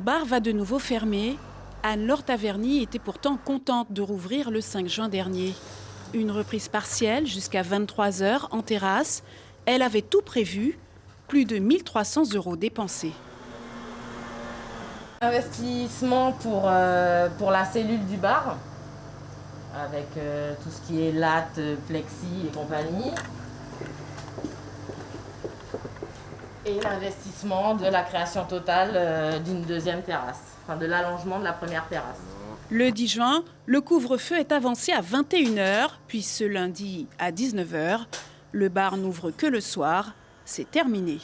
bar va de nouveau fermer. Anne-Laure Taverny était pourtant contente de rouvrir le 5 juin dernier. Une reprise partielle jusqu'à 23 h en terrasse. Elle avait tout prévu, plus de 1 300 € dépensés. Investissement pour la cellule du bar, avec tout ce qui est latte, plexi et compagnie. Et l'investissement de la création totale d'une deuxième terrasse, enfin de l'allongement de la première terrasse. Le 10 juin, le couvre-feu est avancé à 21 h, puis ce lundi à 19 h. Le bar n'ouvre que le soir. C'est terminé.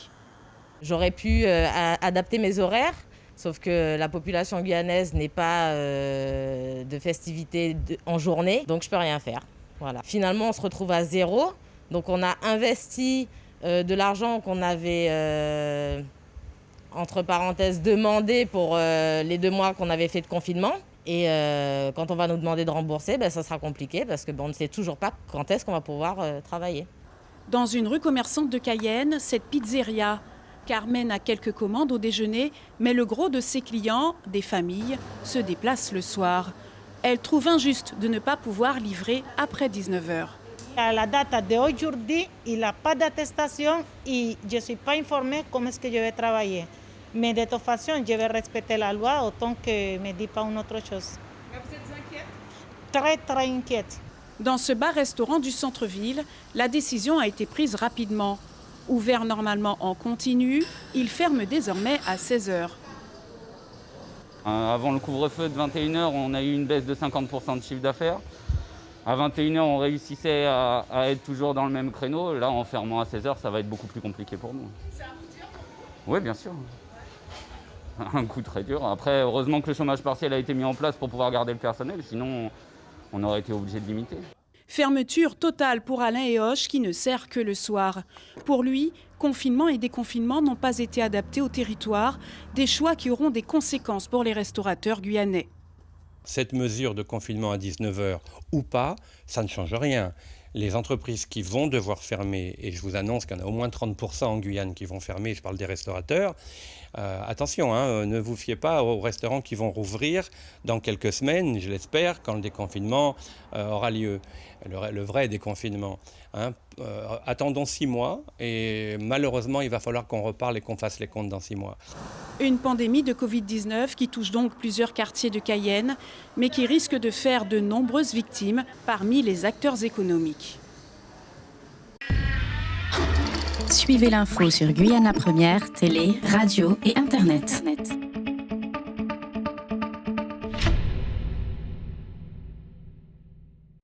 J'aurais pu adapter mes horaires, sauf que la population guyanaise n'est pas de festivités en journée, donc je peux rien faire. Voilà. Finalement, on se retrouve à zéro. Donc on a investi de l'argent qu'on avait, entre parenthèses, demandé pour les 2 mois qu'on avait fait de confinement. Et quand on va nous demander de rembourser, ça sera compliqué parce qu'on ne sait toujours pas quand est-ce qu'on va pouvoir travailler. Dans une rue commerçante de Cayenne, cette pizzeria, Carmen a quelques commandes au déjeuner, mais le gros de ses clients, des familles, se déplacent le soir. Elle trouve injuste de ne pas pouvoir livrer après 19 h. À la date d'aujourd'hui, il n'a pas d'attestation et je ne suis pas informée comment est-ce que je vais travailler. Mais de toute façon, je vais respecter la loi autant que ne me dit pas une autre chose. Mais vous êtes inquiète? Très, très inquiète. Dans ce bar-restaurant du centre-ville, la décision a été prise rapidement. Ouvert normalement en continu, il ferme désormais à 16 h. Avant le couvre-feu de 21 h, on a eu une baisse de 50 % de chiffre d'affaires. À 21 h, on réussissait à être toujours dans le même créneau. Là, en fermant à 16 h, ça va être beaucoup plus compliqué pour nous. C'est un coup dur? Oui, bien sûr. Un coup très dur. Après, heureusement que le chômage partiel a été mis en place pour pouvoir garder le personnel, sinon on aurait été obligé de limiter. Fermeture totale pour Alain Ehoche qui ne sert que le soir. Pour lui, confinement et déconfinement n'ont pas été adaptés au territoire, des choix qui auront des conséquences pour les restaurateurs guyanais. Cette mesure de confinement à 19 h ou pas, ça ne change rien. Les entreprises qui vont devoir fermer, et je vous annonce qu'il y en a au moins 30 % en Guyane qui vont fermer, je parle des restaurateurs, attention, ne vous fiez pas aux restaurants qui vont rouvrir dans quelques semaines, je l'espère, quand le déconfinement aura lieu, le vrai déconfinement. Attendons 6 mois et malheureusement, il va falloir qu'on reparle et qu'on fasse les comptes dans 6 mois. Une pandémie de Covid-19 qui touche donc plusieurs quartiers de Cayenne, mais qui risque de faire de nombreuses victimes parmi les acteurs économiques. Suivez l'info sur Guyana Première, télé, radio et Internet.